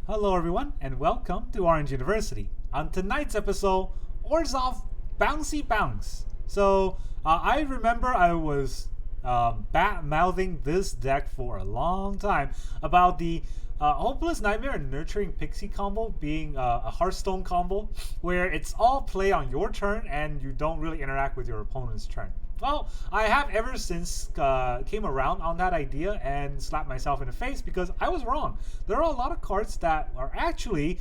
Hello everyone and welcome to Orange University. On tonight's episode, Orzhov Bounce. So I remember I was bat-mouthing this deck for a long time about the Hopeless Nightmare and Nurturing Pixie combo being a Hearthstone combo where it's all play on your turn and you don't really interact with your opponent's turn. Well, I have ever since came around on that idea and slapped myself in the face because I was wrong. There are a lot of cards that are actually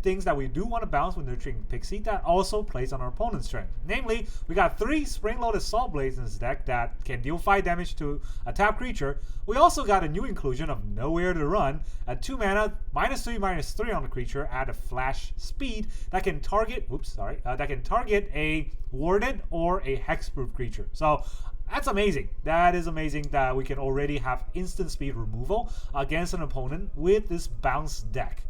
things that we do want to bounce with Nurturing Pixie that also plays on our opponent's turn. Namely, we got 3 Spring-Loaded Salt Blades in this deck that can deal 5 damage to a tapped creature. We also got a new inclusion of Nowhere to Run, a 2 mana, -3/-3 on the creature at a flash speed that can target, a warded or a hexproof creature. So that's amazing. That is amazing that we can already have instant speed removal against an opponent with this bounce deck.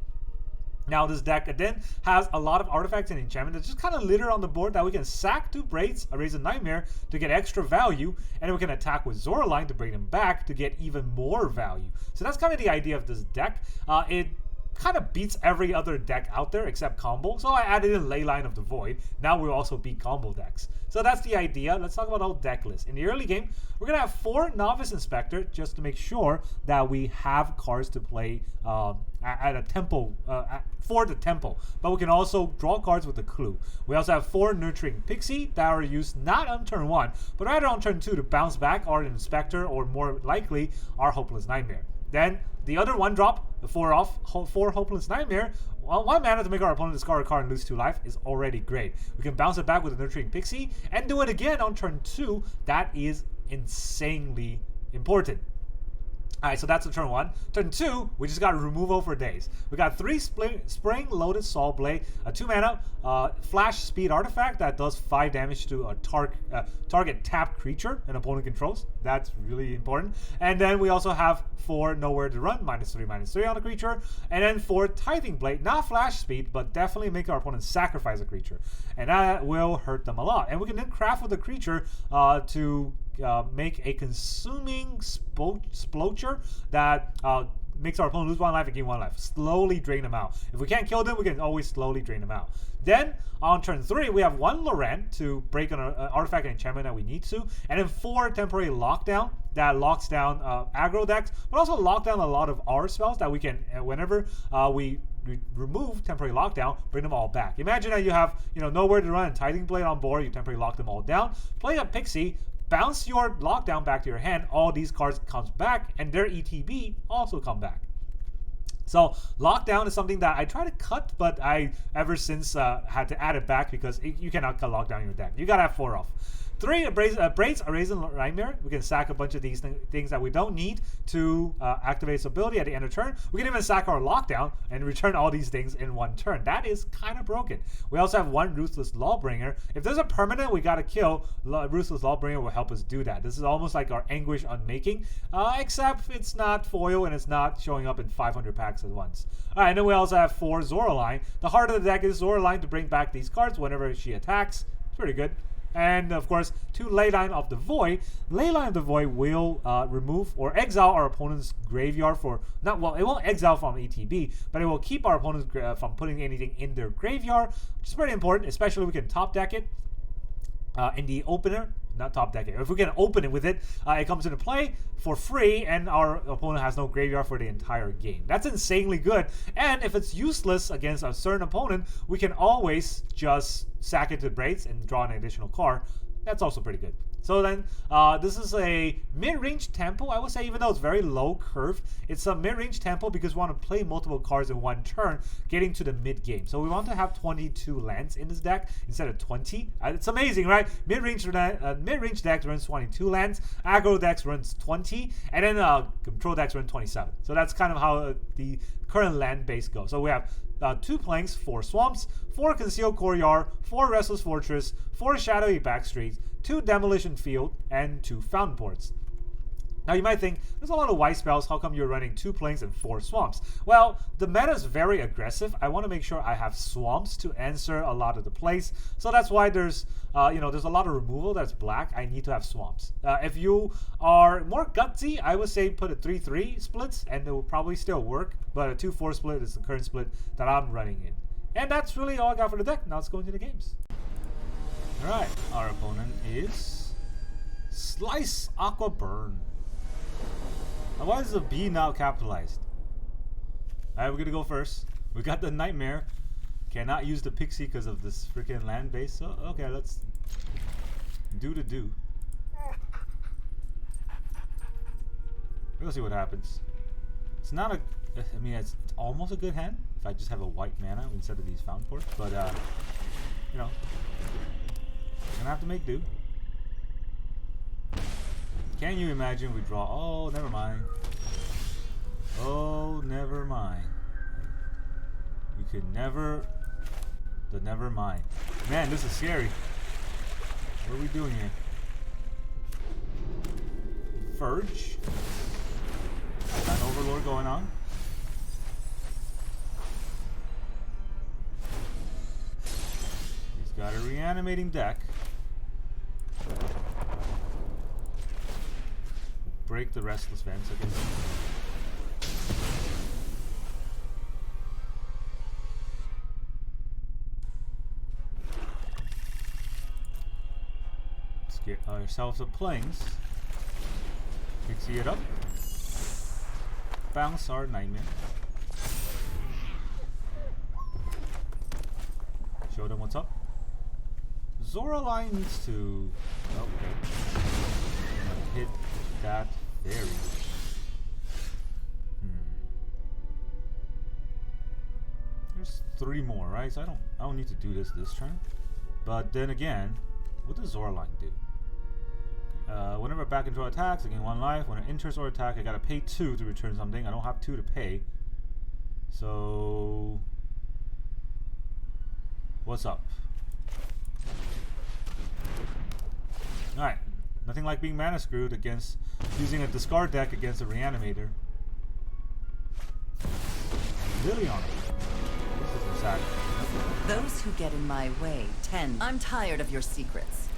Now this deck then has a lot of artifacts and enchantment that just kind of litter on the board that we can sack 2 Braids, Arisen Nightmare to get extra value, and then we can attack with Leyline to bring them back to get even more value. So that's kind of the idea of this deck. It kind of beats every other deck out there except combo, so I added in Leyline of the Void. Now we'll also beat combo decks. So that's the idea. Let's talk about our deck list. In the early game, we're going to have 4 Novice Inspector just to make sure that we have cards to play at a tempo, for the tempo. But we can also draw cards with the clue. We also have 4 Nurturing Pixie that are used not on turn 1, but rather on turn 2 to bounce back our Inspector or more likely our Hopeless Nightmare. Then the other 1-drop, the 4 Hopeless Nightmare, 1 mana to make our opponent discard a card and lose 2 life is already great. We can bounce it back with a Nurturing Pixie and do it again on turn 2. That is insanely important. Alright, so that's the turn 1. Turn 2, we just got removal for days. We got 3 Spring-Loaded Salt Blade, a 2 mana flash speed artifact that does 5 damage to a target tapped creature an opponent controls. That's really important. And then we also have 4 Nowhere to Run, -3/-3 on the creature. And then 4 Tithing Blade, not flash speed, but definitely make our opponent sacrifice a creature. And that will hurt them a lot. And we can then craft with the creature to make a consuming splotcher that makes our opponent lose 1 life and gain 1 life. Slowly drain them out. If we can't kill them, we can always slowly drain them out. Then on turn 3, we have 1 Loran to break an artifact and enchantment that we need to, and then 4 temporary lockdown that locks down aggro decks, but also lock down a lot of our spells that we can, whenever we remove temporary lockdown, bring them all back. Imagine that you have Nowhere to Run and Tithing Blade on board, you temporarily lock them all down, play a Pixie, bounce your lockdown back to your hand, all these cards comes back, and their ETB also come back. So lockdown is something that I try to cut, but I ever since had to add it back because you cannot cut lockdown in your deck. You gotta have 4 off. 3 Braids, Arisen Nightmare. We can sack a bunch of these things that we don't need to activate its ability at the end of turn. We can even sack our lockdown and return all these things in 1 turn. That is kind of broken. We also have 1 Ruthless Lawbringer. If there's a permanent we gotta kill, Ruthless Lawbringer will help us do that. This is almost like our Anguish Unmaking, except it's not foil and it's not showing up in 500 packs at once. Alright, and then we also have 4 Leyline. The heart of the deck is Leyline to bring back these cards whenever she attacks. It's pretty good. And of course, 2 Leyline of the Void. Leyline of the Void will remove or exile our opponent's graveyard for it won't exile from ETB, but it will keep our opponents from putting anything in their graveyard, which is pretty important, especially if we can top deck it in the opener. Not top deck it. If we can open it with it, it comes into play for free, and our opponent has no graveyard for the entire game. That's insanely good. And if it's useless against a certain opponent, we can always just sack it to Braids and draw an additional card. That's also pretty good. So then, this is a mid-range tempo, I would say, even though it's very low curve. It's a mid-range tempo because we want to play multiple cards in 1 turn, getting to the mid-game. So we want to have 22 lands in this deck instead of 20. It's amazing, right? Mid-range decks runs 22 lands, aggro decks runs 20, and then control decks run 27. So that's kind of how the current land base goes. So we have 2 Planks, 4 Swamps, 4 Concealed Courtyard, 4 Restless Fortress, 4 Shadowy Backstreet, 2 Demolition Field, and 2 Fountainports. Now you might think, there's a lot of white spells, how come you're running 2 plains and 4 swamps? Well, the meta is very aggressive. I want to make sure I have swamps to answer a lot of the plays. So that's why there's, there's a lot of removal that's black. I need to have swamps. If you are more gutsy, I would say put a 3-3 splits and it will probably still work. But a 2-4 split is the current split that I'm running in. And that's really all I got for the deck. Now let's go into the games. Alright, our opponent is Slice Aqua Burn. Now, why is the B now capitalized? Alright, we're gonna go first. We got the Nightmare. Cannot use the Pixie because of this freaking land base. So, okay, let's do the do. We'll see what happens. It's not a... I mean, it's almost a good hand if I just have a white mana instead of these Fountainports. But, you know, gonna have to make do. Can you imagine we draw... Oh, never mind. Oh, never mind. We could never... The never mind. Man, this is scary. What are we doing here? Furge. Got an Overlord going on. He's got a reanimating deck. Break the Restless Fence again. Let's get ourselves a plains. Pixie it up. Bounce our Nightmare. Show them what's up. Leyline needs to... Okay. Hit that fairy. There's 3 more, right? So I don't need to do this turn. But then again, what does Leyline do? Whenever back into attacks, I gain 1 life. When it enters or attack, I gotta pay 2 to return something. I don't have 2 to pay. So what's up? Alright. Nothing like being mana screwed against using a discard deck against a reanimator. Liliana. This is sad. Those who get in my way tend. I'm tired of your secrets.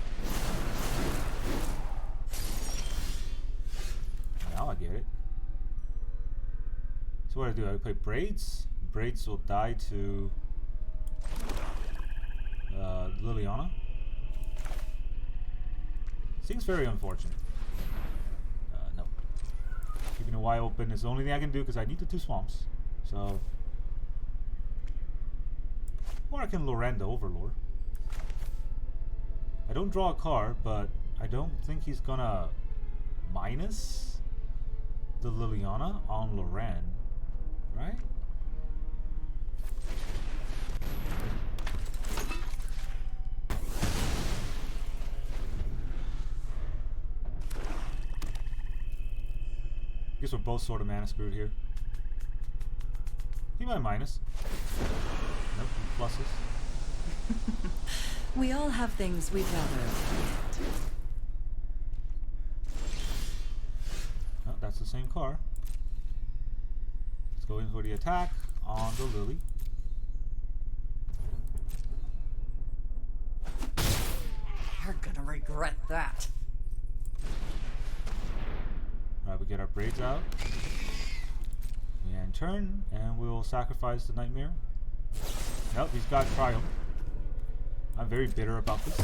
Now I get it. So what do? I play Braids. Braids will die to Liliana. Seems very unfortunate. No. Keeping it wide open is the only thing I can do because I need the 2 swamps. So, or I can Loran the Overlord. I don't draw a card, but I don't think he's gonna minus the Liliana on Loran, right? I guess we're both sort of mana screwed here. He might minus. Nope, pluses. We all have things we'd rather forget. Oh, that's the same card. Let's go in for the attack on the Lily. You're gonna regret that. Alright, we get our Braids out. We end turn, and we'll sacrifice the Nightmare. Nope, he's got Triumph. I'm very bitter about this.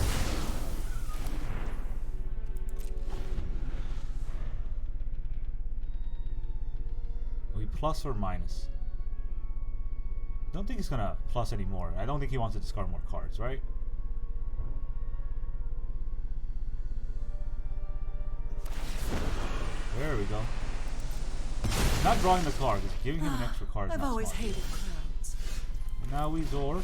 Are we plus or minus? I don't think he's gonna plus anymore. I don't think he wants to discard more cards, right? There we go. Not drawing the card, just giving him an extra card. I've always hated crowds. Now we Zor.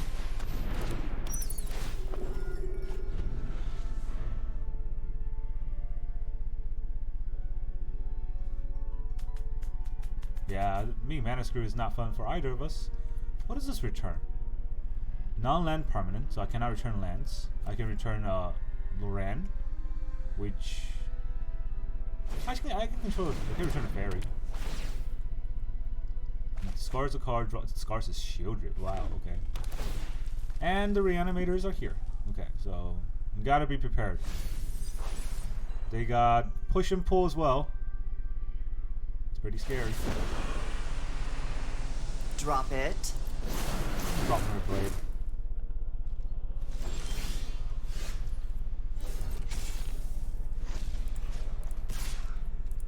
Yeah, me mana screw is not fun for either of us. What does this return? Non-land permanent, so I cannot return lands. I can return Loran, which Actually, I can control it. I can return a fairy. Discards a card, discards his shield. Wow, okay. And the reanimators are here. Okay, so you gotta be prepared. They got push and pull as well. It's pretty scary. Drop it. Drop her blade.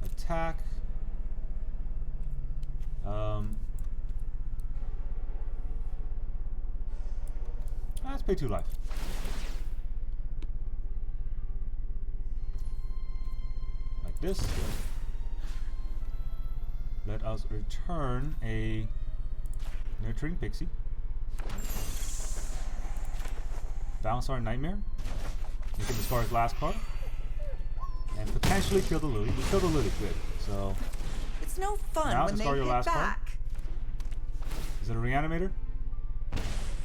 Attack. Let's pay 2 life. Like this. Let us return a Nurturing Pixie. Bounce our Nightmare. We can discard his last card. And potentially kill the Lily. We kill the Lily, good. So It's no fun now when they discard your hit last card. back. Is it a reanimator?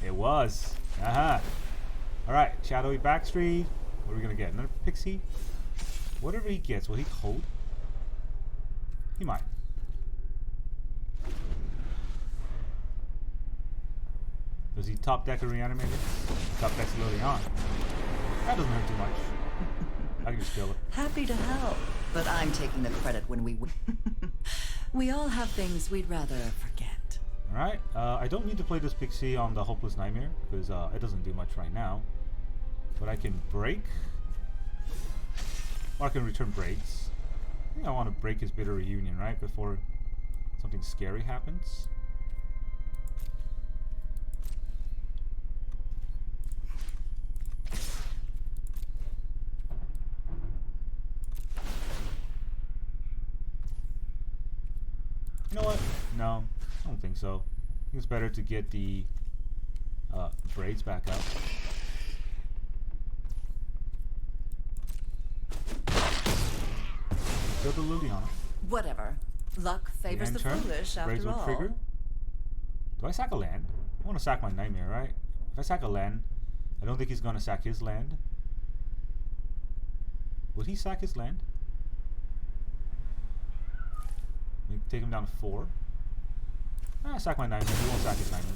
It was. Aha. Alright, Shadowy Backstreet. What are we gonna get? Another Pixie? Whatever he gets, will he hold? He might. Does he top deck a reanimator? Top decks Leyline. That doesn't hurt too much. I can just kill it. Happy to help, but I'm taking the credit when we win. We all have things we'd rather forget. Alright, I don't need to play this Pixie on the Hopeless Nightmare, because it doesn't do much right now. But I can break. Or I can return Braids. I think I want to break his Bitter Reunion, right? Before something scary happens. You know what? No, I don't think so. I think it's better to get the Braids back out. Kill the Liliana. Whatever. Luck favors the foolish, Braids after will all. trigger. Do I sack a land? I want to sack my Nightmare, right? If I sack a land, I don't think he's going to sack his land. Would he sack his land? Let me take him down to 4. Sack my Nightmare. He won't sack his Nightmare.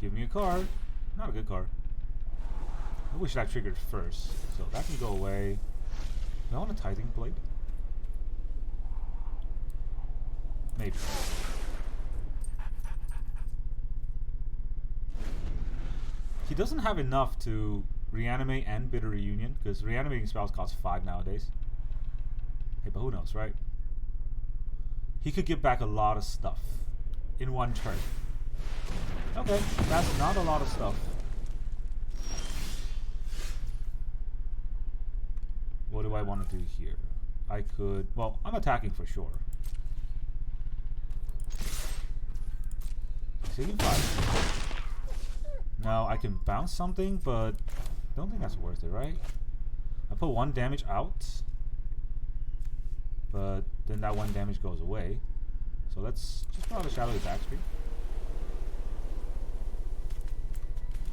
Give me a card. Not a good card. I wish that triggered first. So that can go away. Do I want a Tithing Blade? Maybe. He doesn't have enough to reanimate and Bitter Reunion, because reanimating spells cost 5 nowadays. Hey, but who knows, right? He could give back a lot of stuff in one turn. Okay, that's not a lot of stuff. What do I want to do here? I could... Well, I'm attacking for sure. Saving 5. Now, I can bounce something, but I don't think that's worth it, right? I put 1 damage out. But then that 1 damage goes away. So let's just put out a Shadowy Backstreet.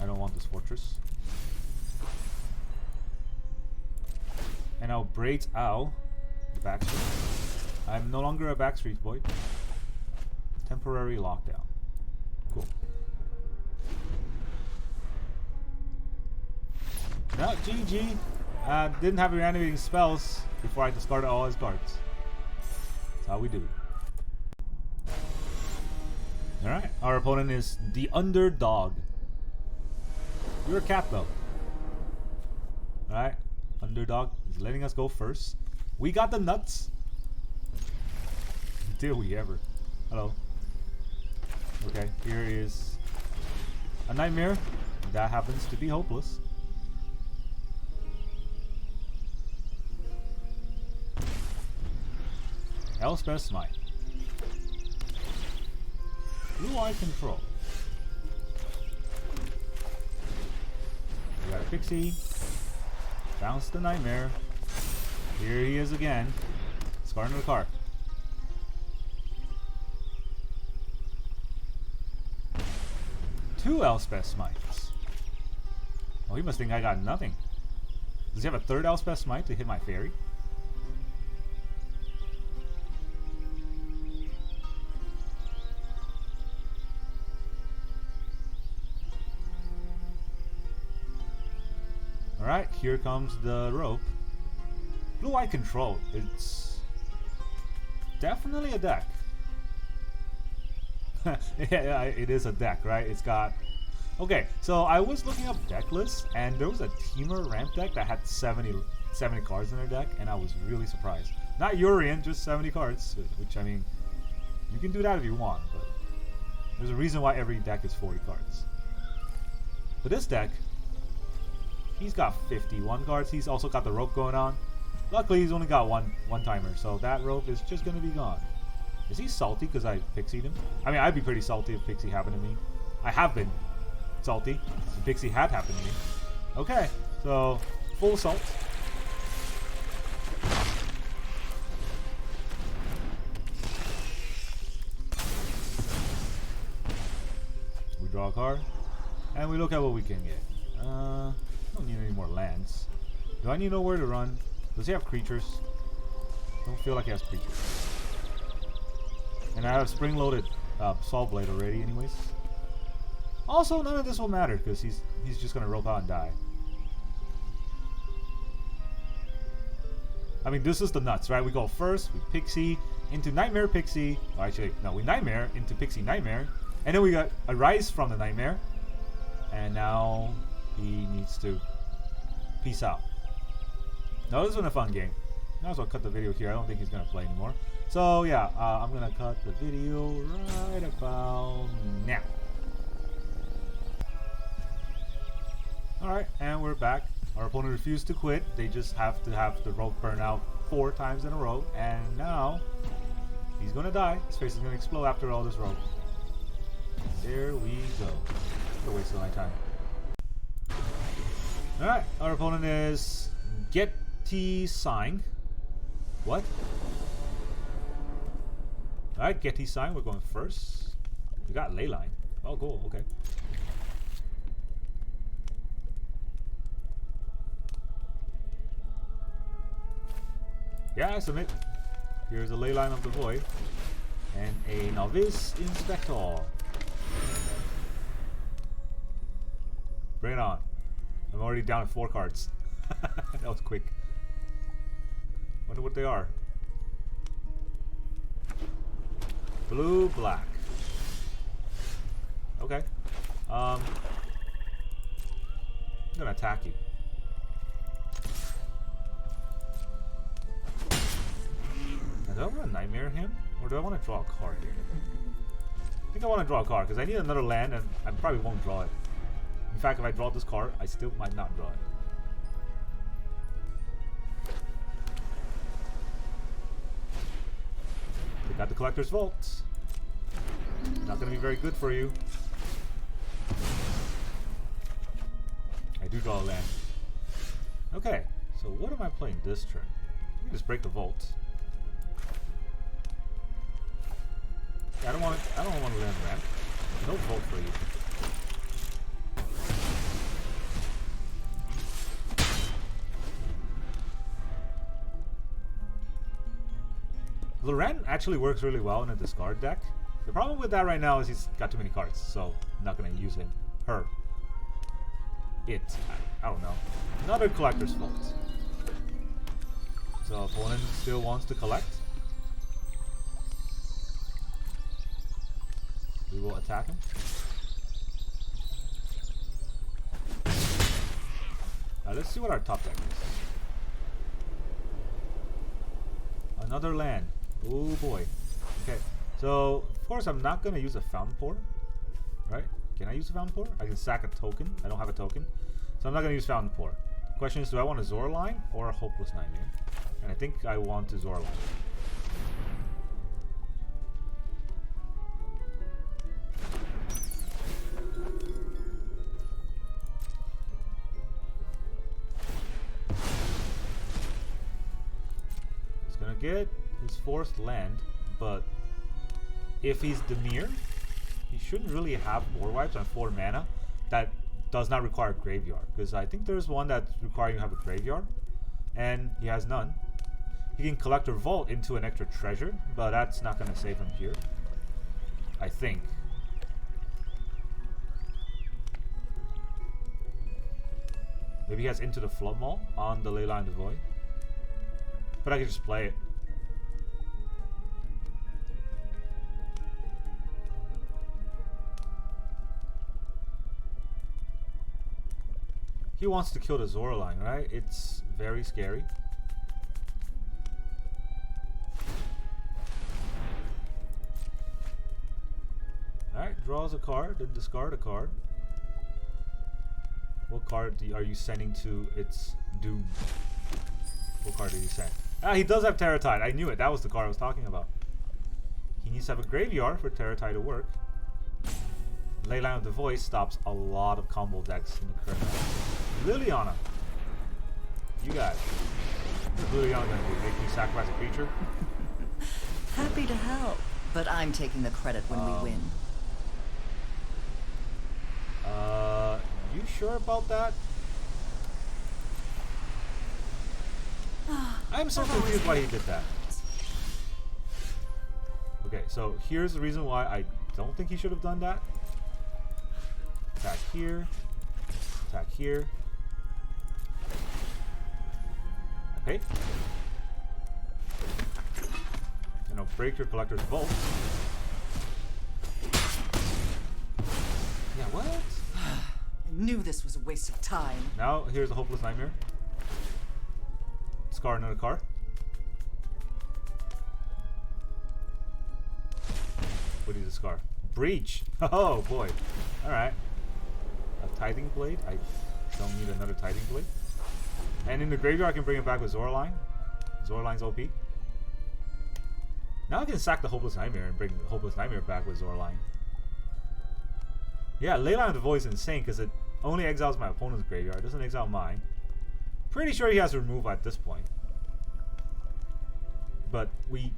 I don't want this fortress. And I'll Braids out the Backstreet. I'm no longer a Backstreet boy. Temporary lockdown. Cool. No, GG. Didn't have reanimating spells before I discarded all his cards. That's how we do it. Alright, our opponent is the Underdog. You're a cat though. Alright, Underdog is letting us go first. We got the nuts. Did we ever? Hello. Okay, here is a Nightmare. That happens to be hopeless. Elspeth Smite. Blue Eye Control. We got a Pixie. Bounce the Nightmare. Here he is again. Discarding the card. Two Elspeth Smites. Oh, he must think I got nothing. Does he have a third Elspeth Smite to hit my fairy? Alright, here comes the rope. Blue-White Control. It's definitely a deck. Yeah, it is a deck, right? It's got... Okay, so I was looking up deck lists, and there was a Teamer ramp deck that had 70 cards in their deck, and I was really surprised. Not Urian, just 70 cards, which, I mean, you can do that if you want, but there's a reason why every deck is 40 cards. But this deck, he's got 51 cards. He's also got the rope going on. Luckily, he's only got one timer, so that rope is just going to be gone. Is he salty because I pixied him? I mean, I'd be pretty salty if Pixie happened to me. I have been salty if Pixie had happened to me. Okay, so full salt. We draw a card, and we look at what we can get. I don't need any more lands. Do I need nowhere to run? Does he have creatures? Don't feel like he has creatures. And I have spring-loaded Soul Blade already anyways. Also, none of this will matter because he's just going to rope out and die. I mean, this is the nuts, right? We go first, we Pixie into Nightmare Pixie. Oh, actually, no, we Nightmare into Pixie Nightmare. And then we got a Rise from the Nightmare. And now he needs to peace out. Now, this has been a fun game. Might as well cut the video here. I don't think he's going to play anymore. So, yeah, I'm going to cut the video right about now. Alright, and we're back. Our opponent refused to quit. They just have to have the rope burn out 4 times in a row. And now, he's going to die. His face is going to explode after all this rope. There we go. What a waste of my time. Alright, our opponent is Getty Sign. What? Alright, Getty Sign, we're going first. We got Leyline. Oh, cool, okay. Yeah, I submit. Here's a Leyline of the Void. And a Novice Inspector. Bring it on. I'm already down to 4 cards. That was quick. Wonder what they are. Blue, black. Okay. I'm gonna attack you. Now, do I want to Nightmare him? Or do I want to draw a card here? I think I want to draw a card because I need another land and I probably won't draw it. In fact, if I draw this card, I still might not draw it. They got the Collector's Vault. Not going to be very good for you. I do draw a land. Okay, so what am I playing this turn? Let me just break the vault. Yeah, I don't want to land ramp. No vault for you. Loran actually works really well in a discard deck. The problem with that right now is he's got too many cards, so I'm not going to use him. Her. It. I don't know. Another Collector's Vault. So opponent still wants to collect. We will attack him. Now let's see what our top deck is. Another land. Oh boy. Okay. So, of course, I'm not going to use a Fountainport. Right? Can I use a Fountainport? I can sack a token. I don't have a token. So I'm not going to use Fountainport. The question is, do I want a Zorline or a Hopeless Nightmare? And I think I want a Zorline. He's going to get his 4th land, but if he's Demir, he shouldn't really have 4 wipes on 4 mana. That does not require a graveyard. Because I think there's one that's requiring you to have a graveyard. And he has none. He can collect or vault into an extra treasure, but that's not going to save him here. I think. Maybe he has Into the Flood Mall on the Leyline of the Void. But I could just play it. He wants to kill the Zoraline, right? It's very scary. Alright, draws a card, then discard a card. What card are you sending to its doom? What card did he send? Ah, he does have Terratide. I knew it. That was the card I was talking about. He needs to have a graveyard for Terratide to work. Leyline of the Voice stops a lot of combo decks in the current match. Liliana. You got it. What's Liliana gonna do? Make me sacrifice a creature? Happy to help, but I'm taking the credit when we win. You sure about that? I'm so confused why he did that. Okay, so here's the reason why I don't think he should have done that. Attack here. Attack here. Okay. And I'll break your Collector's Vault. Yeah, what? I knew this was a waste of time. Now, here's a Hopeless Nightmare. Discard another card. What do you discard? Breach! Oh boy. Alright. A Tithing Blade? I don't need another Tithing Blade. And in the graveyard I can bring it back with Zoraline. Zoraline's OP. Now I can sack the Hopeless Nightmare and bring the Hopeless Nightmare back with Zoraline. Yeah, Leyline of the Void is insane because it only exiles my opponent's graveyard. It doesn't exile mine. Pretty sure he has removal at this point. But we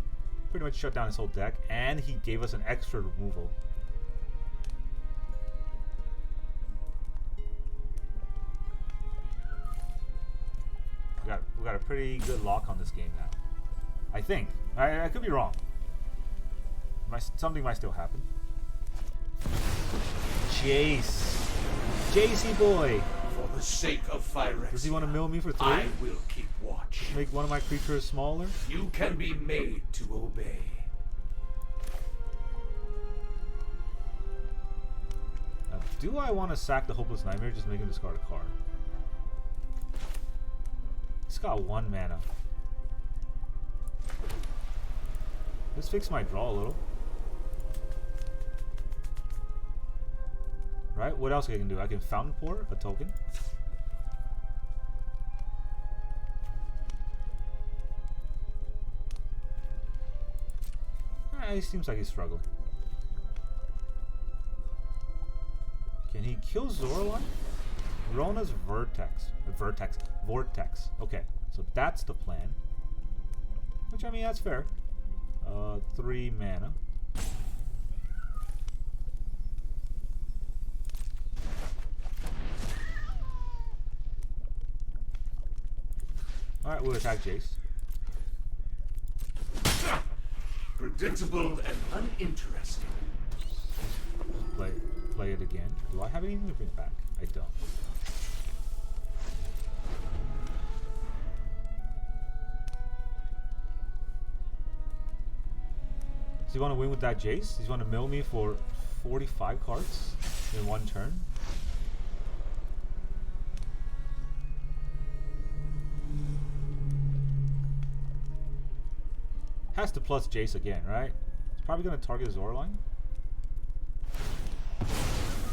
pretty much shut down his whole deck, and he gave us an extra removal. We got a pretty good lock on this game now. I think. I could be wrong. Something might still happen. Jace. Jacey boy. For the sake of Phyrexia, Does he want to mill me for 3? I will keep watch. Make one of my creatures smaller? You can be made to obey. Now, do I want to sack the Hopeless Nightmare? Just make him discard a card. He's got 1 mana. Let's fix my draw a little. Right? What else I can do? I can Fountainport a token. He seems like he's struggling. Can he kill Zoraline? Rona's Vortex. Okay, so that's the plan. Which, I mean, that's fair. 3 mana. Alright, we'll attack Jace. Predictable and uninteresting. Play it again. Do I have anything to bring back? I don't. Does he want to win with that Jace? Does he want to mill me for 45 cards in 1 turn? Has to plus Jace again, right? He's probably going to target Zoraline.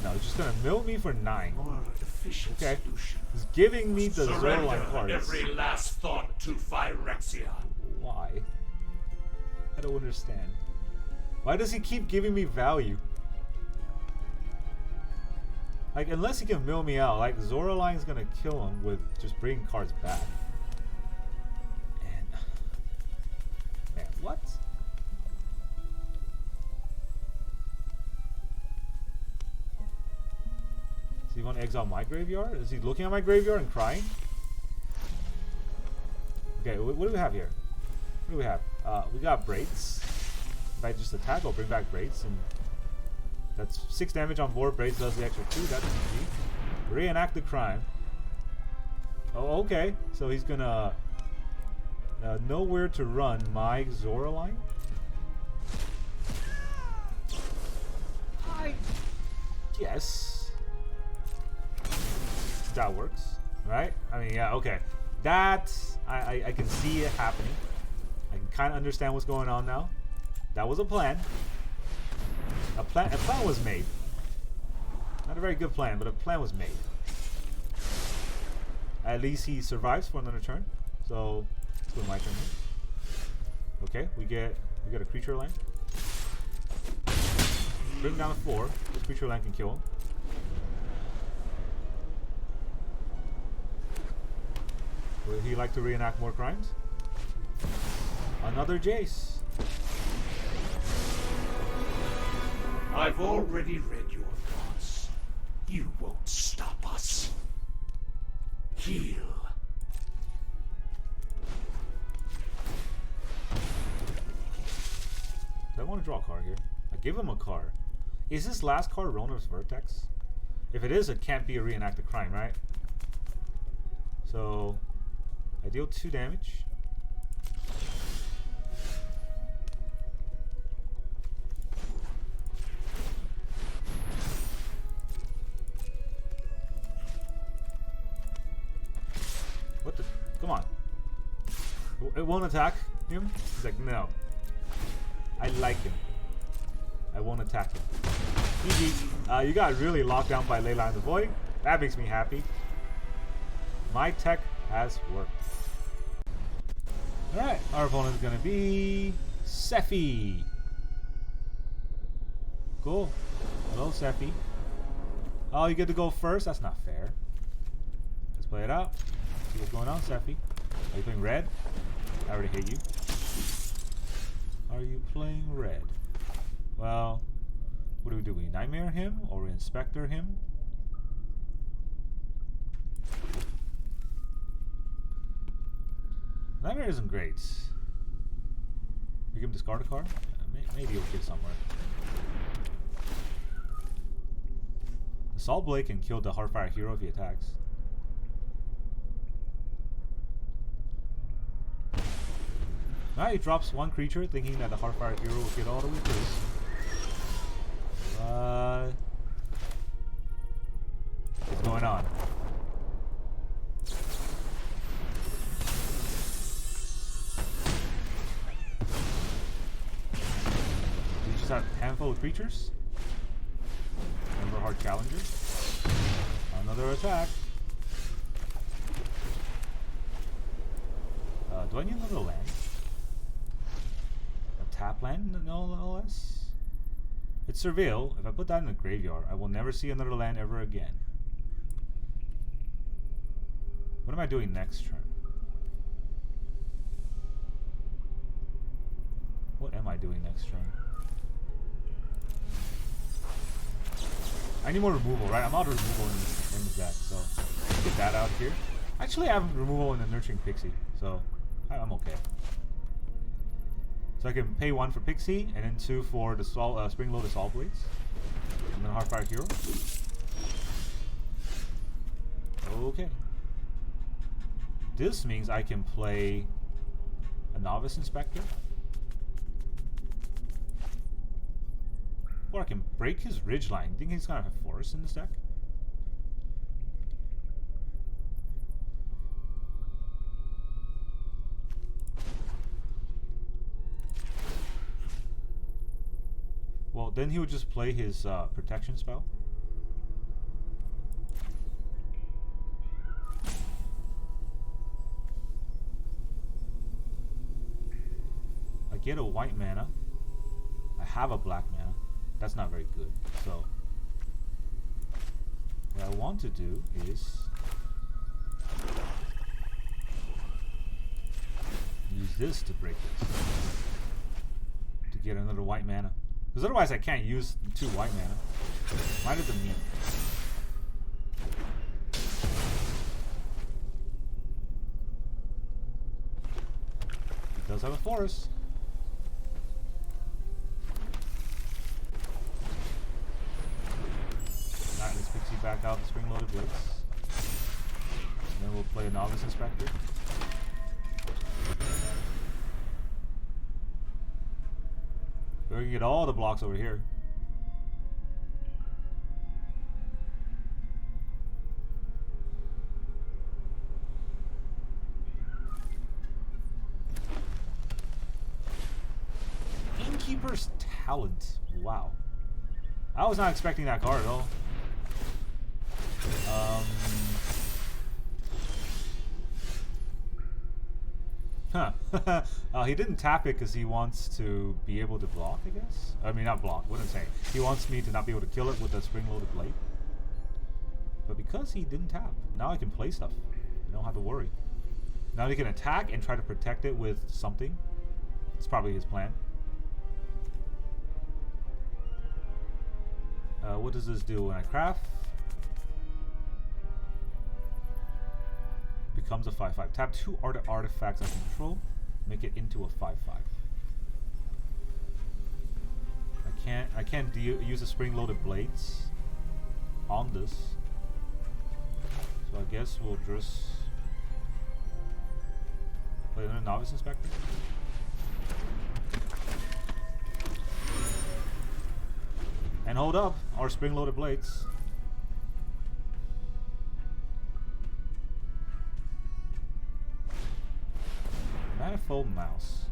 No, he's just going to mill me for 9. More efficient solution. He's giving me the Zoraline cards. Every last thought to Phyrexia. Why? I don't understand. Why does he keep giving me value? Like, unless he can mill me out, like, Zoraline's going to kill him with just bringing cards back. What? Does he going to exile my graveyard? Is he looking at my graveyard and crying? Okay, what do we have here? What do we have? We got Braids. If I just attack, I'll bring back Braids, and that's 6 damage on board. Braids does the extra 2. That's easy. Reenact the crime. Oh, okay. So he's gonna know where to run my Leyline. Yes. That works, right? I mean, yeah, okay. That I can see it happening. I can kind of understand what's going on now. That was a plan. A plan was made. Not a very good plan, but a plan was made. At least he survives for another turn. So let's go to my turn here. Okay, we get a creature land. Bring down a 4. This creature land can kill him. Would he like to reenact more crimes? Another Jace. I've already read your thoughts. You won't stop us. Heal. I want to draw a card here. I give him a card. Is this last card Rona's Vertex? If it is, it can't be a reenacted crime, right? So I deal 2 damage. What the? Come on. It won't attack him? He's like, no. I like him. I won't attack him. GG. You got really locked down by Leyline the Void. That makes me happy. My tech has worked. Alright, our opponent is going to be Sephi. Cool. Hello, Sephi. Oh, you get to go first? That's not fair. Let's play it out. See what's going on, Sephi. Are you playing red? I already hate you. Are you playing red? Well, what do? We Nightmare him or we Inspector him? Nightmare isn't great. We can discard a card? Maybe he'll get somewhere. Assault Blade can kill the Heartfire hero if he attacks. Now he drops 1 creature thinking that the Heartfire hero will get all the way through. What's going on? You just have a handful of creatures? Hard Challenger. Another attack. Do I need another land? A tap land, no less? It's Surveil. If I put that in the graveyard, I will never see another land ever again. What am I doing next turn? What am I doing next turn? I need more removal, right? I'm out of removal in the deck, so let's get that out here. Actually, I have removal in the Nurturing Pixie, so I'm okay. So I can pay 1 for Pixie, and then 2 for the Spring Lotus All Blades. And then Heartfire Hero. Okay. This means I can play a Novice Inspector. Or I can break his Ridgeline. Think he's gonna have Forest in this deck? Well, then he would just play his protection spell. I get a white mana. I have a black mana. That's not very good. So what I want to do is use this to break this. To get another white mana. Because otherwise I can't use 2 white mana. Might have been me. does have a forest. Alright, let's Pixie back out the spring-loaded blades. And then we'll play a Novice Inspector. We're gonna get all the blocks over here. Innkeeper's Talent. Wow. I was not expecting that card at all. He didn't tap it because he wants to be able to block, I guess? I mean, not block, what am I saying? He wants me to not be able to kill it with a spring-loaded blade. But because he didn't tap, now I can play stuff. I don't have to worry. Now he can attack and try to protect it with something. It's probably his plan. What does this do when I craft? Becomes a 5/5. Tap 2 artifacts I control. Make it into a 5/5. I can't use the spring-loaded blades on this. So I guess we'll just play another Novice Inspector. And hold up our spring-loaded blades. Manifold Mouse.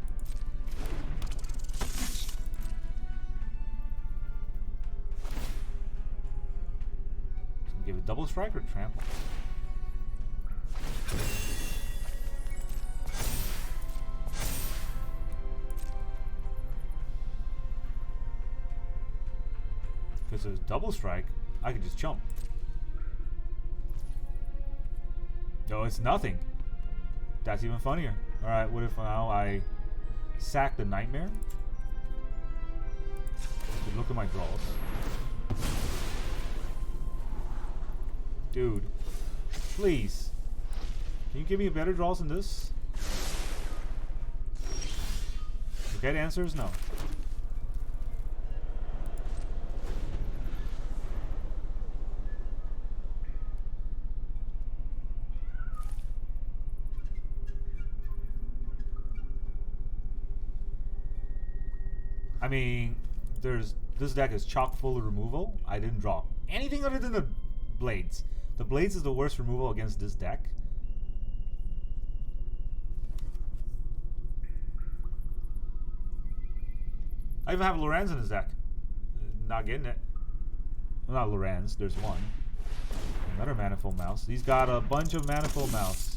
Give it double strike or trample. Because there's double strike, I can just jump. No, it's nothing. That's even funnier. Alright, what if now I sack the Nightmare? Look at my draws. Dude, please. Can you give me a better draws than this? Okay, the answer is no. I mean, this deck is chock full of removal. I didn't draw anything other than the blades. The blades is the worst removal against this deck. I even have Loran's in this deck. Not getting it. Well, not Loran's, there's one. Another Manifold Mouse. He's got a bunch of Manifold Mouse.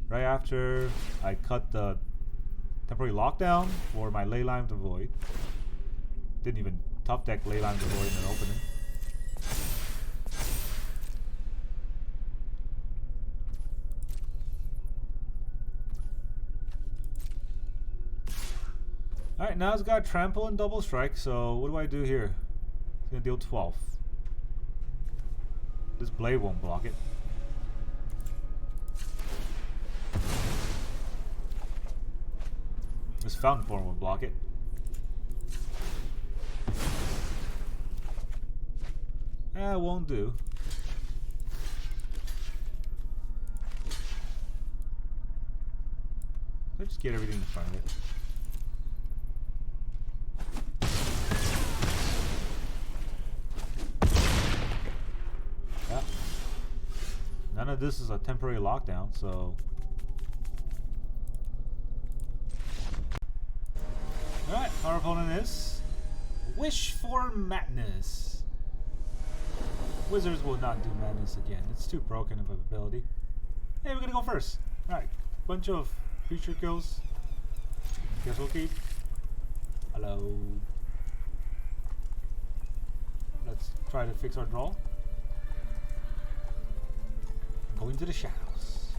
Right after I cut the temporary lockdown for my Leyline to Void. Didn't even top deck Leyline to Void in an opening. Alright, now it's got Trample and Double Strike, so what do I do here? It's gonna deal 12. This blade won't block it. This Fountainport will block it. It won't do. Let's just get everything in front of it. Yeah. None of this is a temporary lockdown, so... Alright, our opponent is Wish for Madness. Wizards will not do madness again. It's too broken of an ability. Hey, we're gonna go first. Alright, bunch of creature kills. Guess we'll keep. Hello. Let's try to fix our draw. Go into the shadows.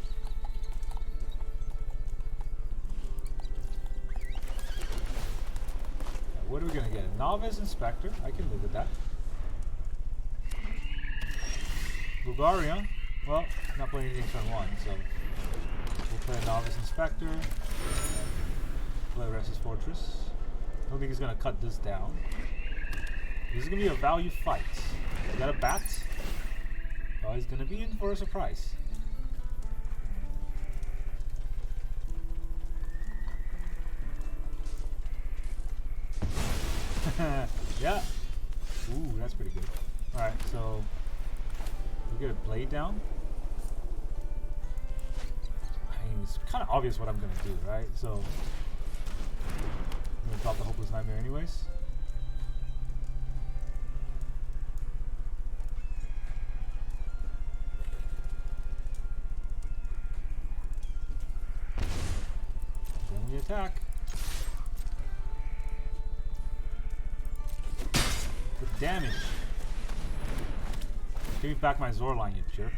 What are we gonna get? A Novice Inspector. I can live with that. Bulgaria. Well, not playing anything turn 1, so we'll play a Novice Inspector. Play Restless Fortress. Don't think he's gonna cut this down. This is gonna be a value fight. He's got a bat. Oh, he's gonna be in for a surprise. Yeah. Ooh, that's pretty good. Alright, so we get a blade down. I mean, it's kind of obvious what I'm gonna do, right? So I'm gonna drop the Hopeless Nightmare anyways. Then we attack. The damage. Give me back my Leyline, you jerk.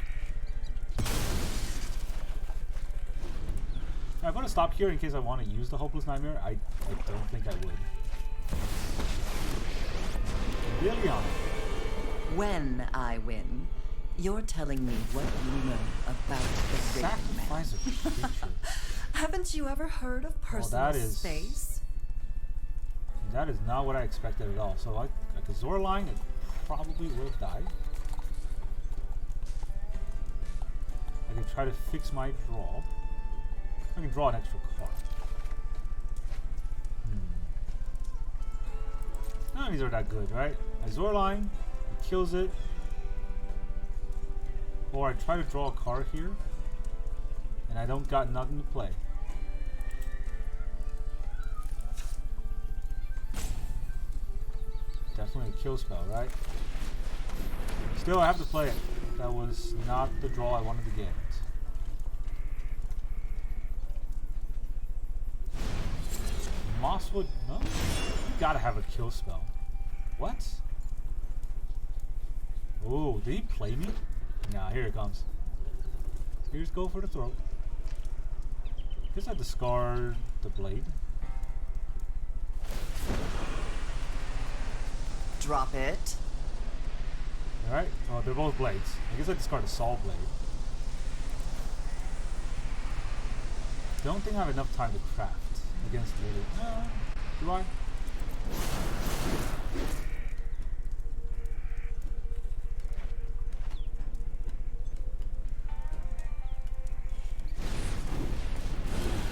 I'm gonna stop here in case I want to use the Hopeless Nightmare. I don't think I would. Liliana. When I win, you're telling me what you know about the Raven Man. Sacrifice a creature. Haven't you ever heard of personal space? That is not what I expected at all. So like a Leyline, it probably will die. I can try to fix my draw. I can draw an extra card. None of these are that good, right? I Leyline, it kills it. Or I try to draw a card here, and I don't got nothing to play. Definitely a kill spell, right? Still, I have to play it. That was not the draw I wanted to get. Mosswood, no? You gotta have a kill spell. What? Oh, did he play me? Nah, here it comes. Here's go for the throat. Guess I discard the blade. Drop it. Alright, well, they're both blades. I guess I discard a Saw Blade. Don't think I have enough time to craft against Lily. Do I?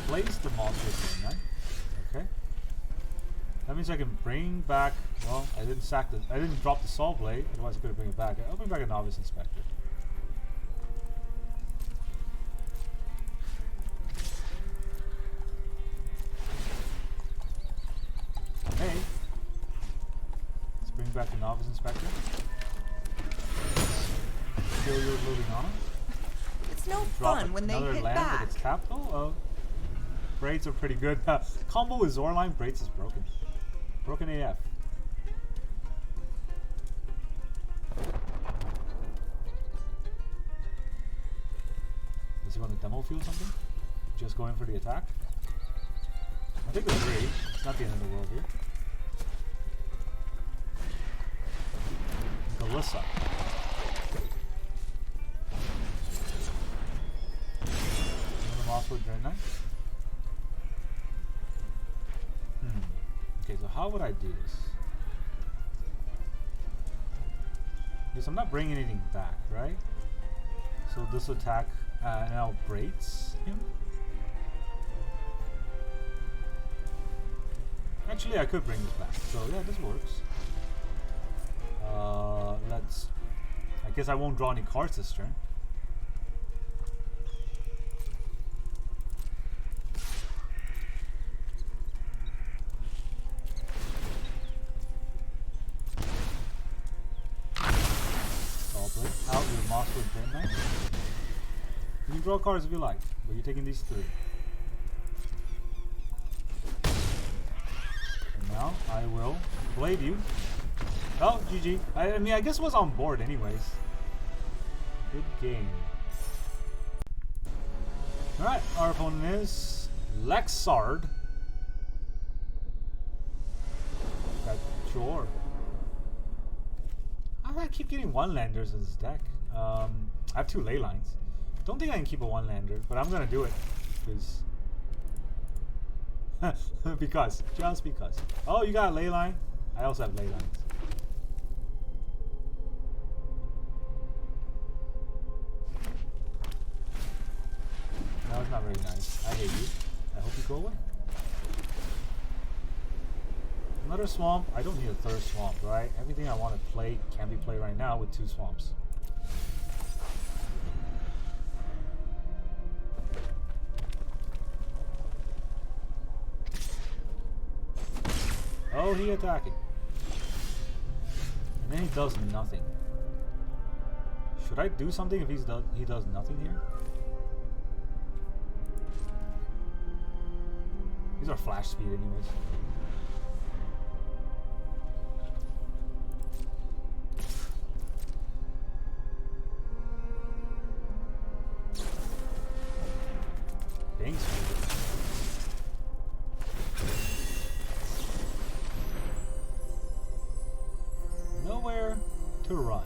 Place the monster in, right? Okay. That means I can bring back. Well, I didn't sack the. I didn't drop the Saw Blade. Otherwise, I could have bring it back. I'll bring back a Novice Inspector. Hey, let's bring back the Novice Inspector. Kill your Liliana. It's no Drop fun when they another hit land back. with its capital. Braids are pretty good. Combo with Leyline, Braids is broken. Broken AF. Does he want to demo field something? Just going for the attack? I think it's 3. It's not the end of the world here. Galissa. Another Mosswood Dread Knight. Okay, so how would I do this? Because I'm not bringing anything back, right? So this attack now Braids him. Actually, I could bring this back. So yeah, this works. Let's. I guess I won't draw any cards this turn. Out your Mosswood Dread Knight. You can draw cards if you like, but you're taking these 3. And now I will blade you. Oh, GG. I mean, I guess it was on board anyways. Good game. Alright, our opponent is Lexard. Got Jor. I keep getting one-landers in this deck. I have 2 Leylines. Don't think I can keep a one-lander, but I'm gonna do it because just because. Oh, you got Leyline. I also have Leylines. No, it's not very nice. I hate you. I hope you go away. Another swamp. I don't need a third swamp, right? Everything I want to play can be played right now with 2 swamps. Oh, he attacking. And then he does nothing. Should I do something if he does nothing here? These are flash speed anyways. Thanks. Nowhere to run.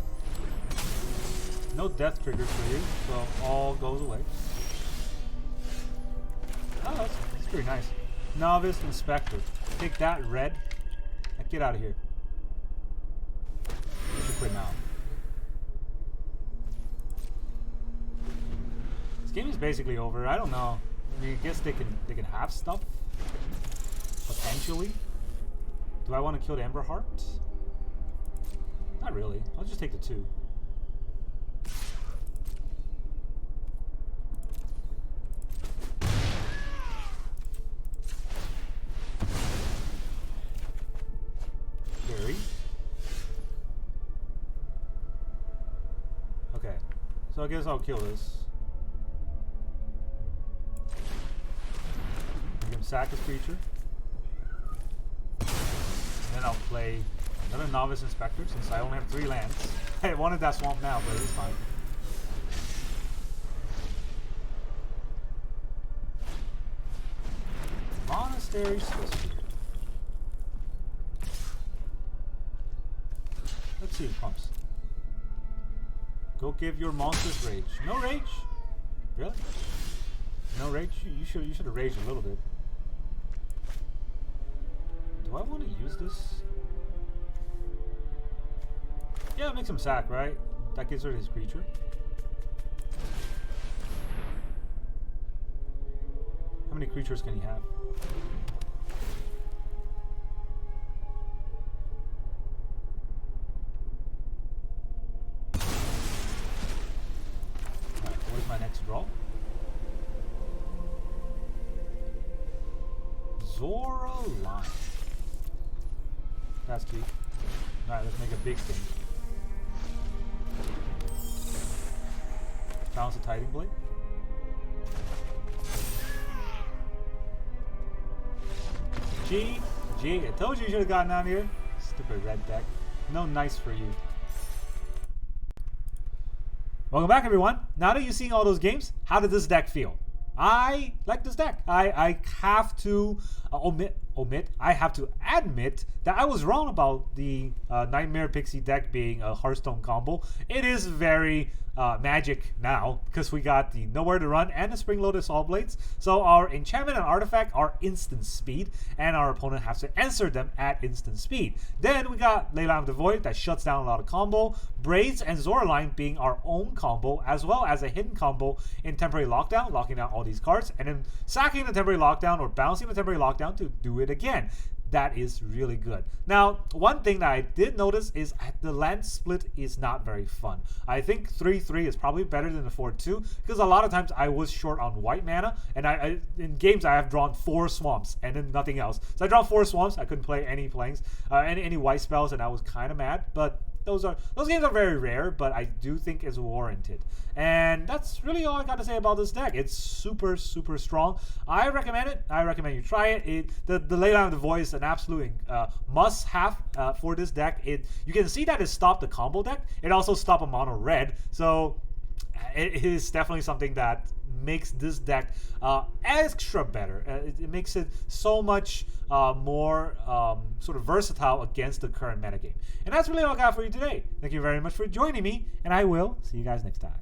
No death triggers for you, so all goes away. Oh, that's pretty nice. Novice Inspector. Take that, red. Now get out of here. You should quit now. This game is basically over. I don't know. I mean, I guess they can have stuff potentially. Do I want to kill the Ember Heart? Not really. I'll just take the 2. Carry. Okay. So I guess I'll kill this. I'm gonna sack this creature. And then I'll play another Novice Inspector since I only have 3 lands. I wanted that swamp now, but it's fine. Monastery Swiss here. Let's see if it comes. Go give your monsters rage. No rage? Really? No rage? You should have raged a little bit. Do I want to use this? Yeah, make some sack, right? That gives her his creature. How many creatures can he have? Alright, where's my next draw? Line. That's key. Alright, let's make a big thing. Bounce a Tiding Blade. G. I told you should have gotten out here. Stupid red deck. No nice for you. Welcome back, everyone. Now that you've seen all those games, how did this deck feel? I like this deck. I have to I have to admit that I was wrong about the Nightmare Pixie deck being a Hearthstone combo. It is very magic now because we got the Nowhere to Run and the Spring Loaded Saw Blades. So our enchantment and artifact are instant speed, and our opponent has to answer them at instant speed. Then we got Leyline of the Void that shuts down a lot of combo. Braids and Line being our own combo, as well as a hidden combo in Temporary Lockdown, locking down all these cards, and then sacking the Temporary Lockdown or bouncing the Temporary Lockdown to do it again. That is really good. Now, one thing that I did notice is the land split is not very fun. I think 3-3 is probably better than the 4-2 because a lot of times I was short on white mana, and in games I have drawn 4 swamps and then nothing else. So I draw 4 swamps. I couldn't play any planes, any white spells, and I was kind of mad. But those games are very rare, but I do think is warranted. And that's really all I got to say about this deck. It's super, super strong. I recommend it. I recommend you try it. The Leyline of the Void is an absolute must-have for this deck. You can see that it stopped the combo deck. It also stopped a mono red. So it is definitely something that makes this deck extra better. It makes it so much more sort of versatile against the current metagame. And that's really all I got for you today. Thank you very much for joining me, and I will see you guys next time.